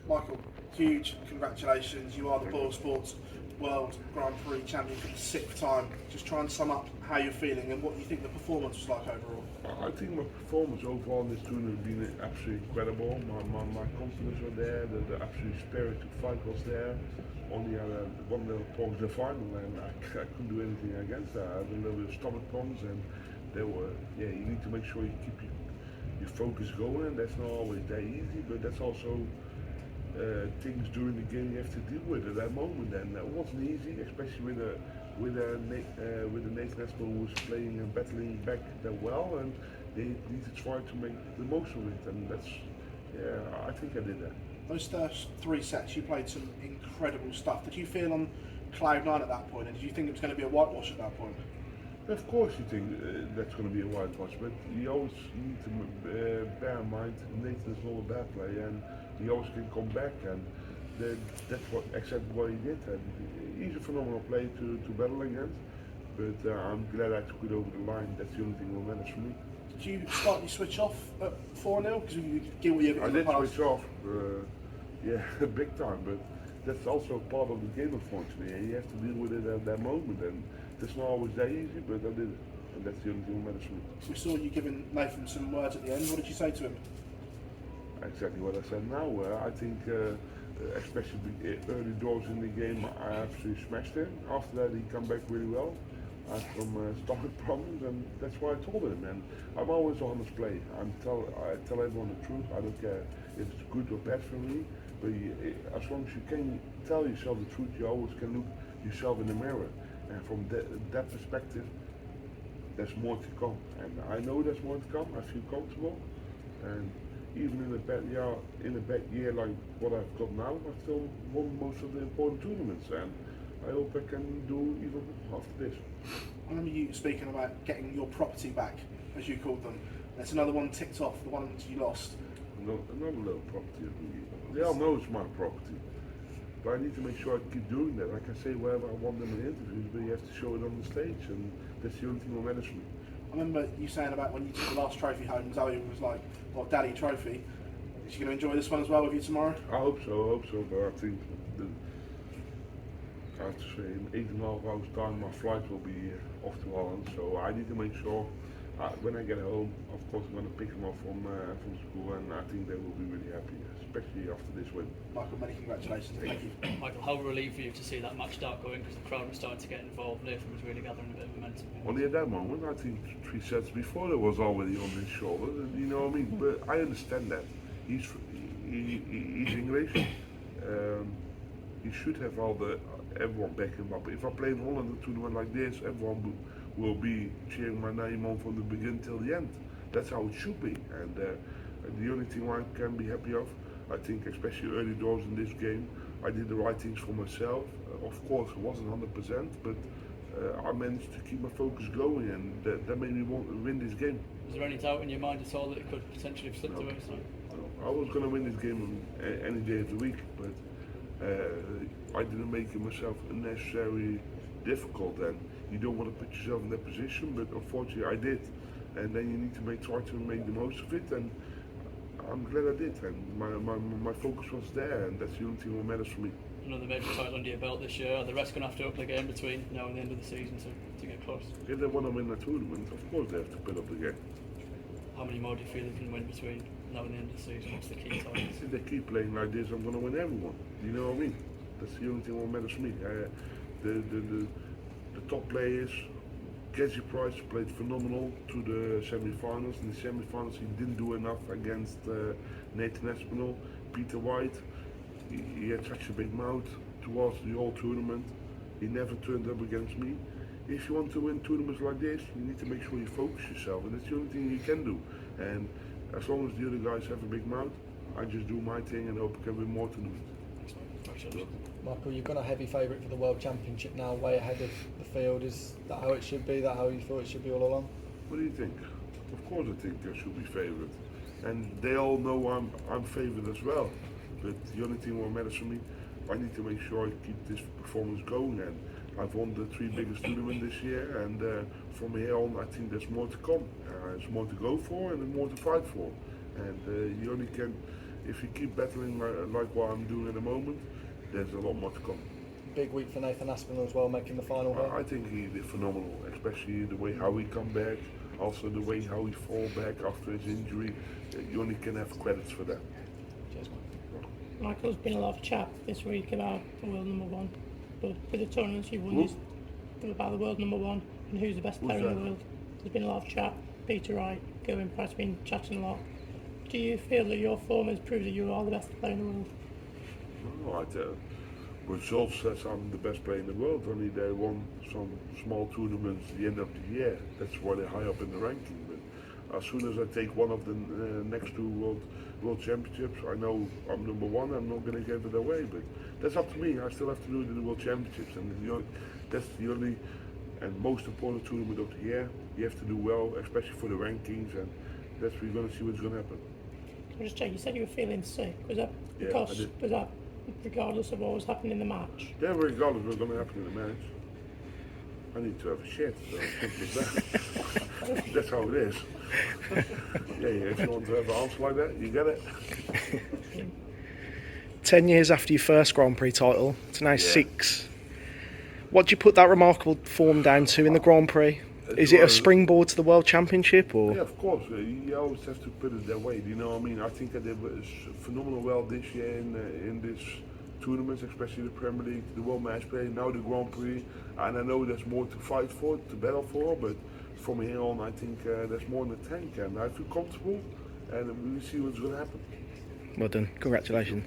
Michael, huge congratulations. You are the Ball Sports World Grand Prix champion for the 6th time. Just try and sum up how you're feeling and what you think the performance was like overall. I think my performance overall in this tournament has been absolutely incredible. My confidence was there, the absolute spirit to fight was there. Only had one little pong in the final and I couldn't do anything against that. I had a little bit of stomach pongs and they were, you need to make sure you keep your focus going, and that's not always that easy, but that's also things during the game you have to deal with at that moment, and it wasn't easy, especially with a Nathan Espel who was playing and battling back that well, and they need to try to make the most of it, and that's, I think I did that. Those first 3 sets, you played some incredible stuff. Did you feel on cloud 9 at that point, and did you think it was going to be a whitewash at that point? Of course you think that's going to be a whitewash, but you always need to bear in mind Nathan is not a bad player and he always can come back, and that's exactly what he did. And he's a phenomenal player to battle against, but I'm glad I took it over the line. That's the only thing that matters for me. Did you slightly switch off at 4-0? Because you guilty of it I in the did past. switch off, big time, but that's also part of the game, unfortunately, and you have to deal with it at that moment. And it's not always that easy, but I did it, and that's the only thing that matters for me. We saw you giving Nathan some words at the end. What did you say to him? Exactly what I said now. I think, especially early doors in the game, I absolutely smashed him. After that, he come back really well. I had some stomach problems, and that's why I told him. And I'm always on honest play. I tell everyone the truth. I don't care if it's good or bad for me, but as long as you can tell yourself the truth, you always can look yourself in the mirror. And from that perspective, there's more to come. And I know there's more to come. I feel comfortable. And even in a bad year like what I've got now, I still won most of the important tournaments. And I hope I can do even more after this. I remember you speaking about getting your property back, as you called them. There's another one ticked off, the one you lost. Another little property. They all know it's my property. But I need to make sure I keep doing that. Like I say, wherever I want them in interviews, but you have to show it on the stage, and that's the only thing that matters for me. I remember you saying about when you took the last trophy home, Zoe was like, well, Daddy trophy. Is she going to enjoy this one as well with you tomorrow? I hope so, but I think I have to say in 8.5 hours time my flight will be off to Holland, so I need to make sure when I get home, of course I'm going to pick them up from school, and I think they will be really happy, especially after this win. Michael, many congratulations. Thank you. Michael, how relieved for you to see that match start going, because the crowd was starting to get involved. Nathan was really gathering a bit of momentum. Only at that moment, I think 3 sets before there was already on his shoulder, you know what I mean? But I understand that. He's English. He should have everyone back him up. If I play in Holland a tournament like this, everyone will be cheering my name on from the beginning till the end. That's how it should be. And the only thing I can be happy of, I think, especially early doors in this game, I did the right things for myself. Of course, it wasn't 100%, but I managed to keep my focus going, and that made me want to win this game. Was there any doubt in your mind at all that it could potentially have slipped away? I was going to win this game any day of the week, but I didn't make it myself unnecessarily difficult, and you don't want to put yourself in that position, but unfortunately I did, and then you need to try to make the most of it, and I'm glad I did, and my focus was there, and that's the only thing that matters for me. Another major title under your belt this year. Are the rest going to have to up the game between now and the end of the season to get close? If they want to win the tournament, of course they have to put up the game. How many more do you feel they can win between now and the end of the season? What's the key target? If they keep playing like this, I'm going to win everyone. You know what I mean? That's the only thing that matters for me. The top players, Casey Price played phenomenal to the semi-finals. In the semi-finals, he didn't do enough against Nathan Espinal. Peter White, he had such a big mouth towards the whole tournament. He never turned up against me. If you want to win tournaments like this, you need to make sure you focus yourself, and that's the only thing you can do. And as long as the other guys have a big mouth, I just do my thing and hope I can win more tournaments. Michael, you've got a heavy favourite for the World Championship now, way ahead of the field. Is that how it should be? That how you thought it should be all along? What do you think? Of course I think I should be favoured. And they all know I'm favoured as well. But the only thing that matters for me, I need to make sure I keep this performance going. And I've won the 3 biggest tournaments this year, and from here on I think there's more to come. There's more to go for and there's more to fight for. And you only can if you keep battling like what I'm doing at the moment, there's a lot more to come. Big week for Nathan Aspinall as well, making the final here. I think he did phenomenal, especially the way how he come back, also the way how he fall back after his injury. You only can have credits for that. Cheers, Mike. Michael's been a lot of chat this week about the world number one, but with the tournaments you've won, about the world number one and who's the best player in the world. There's been a lot of chat. Peter Wright, Gerwen Price been chatting a lot. Do you feel that your form has proved that you are the best player in the world? No, results says I'm the best player in the world. Only they won some small tournaments at the end of the year. That's why they're high up in the ranking. But as soon as I take one of the next two world championships, I know I'm number one. I'm not going to give it away. But that's up to me. I still have to do the world championships, and that's the only and most important tournament of the year. You have to do well, especially for the rankings, and that's where you're going to see what's going to happen. Can I just check? You said you were feeling sick. Was that Yeah, because I did. was that regardless of what was happening in the match? Yeah, regardless of what's going to happen in the match. I need to have a shit, so simple as that. That's how it is. Yeah, if you want to have an answer like that, you get it. 10 years after your first Grand Prix title, it's now 6. What do you put that remarkable form down to in the Grand Prix? Is it a springboard to the World Championship, or? Yeah, of course. You always have to put it that way. You know what I mean? I think I did phenomenal well this year in this tournaments, especially the Premier League, the World Match Play, now the Grand Prix. And I know there's more to fight for, to battle for, but from here on, I think there's more in the tank, and I feel comfortable, and we'll see what's going to happen. Well done. Congratulations.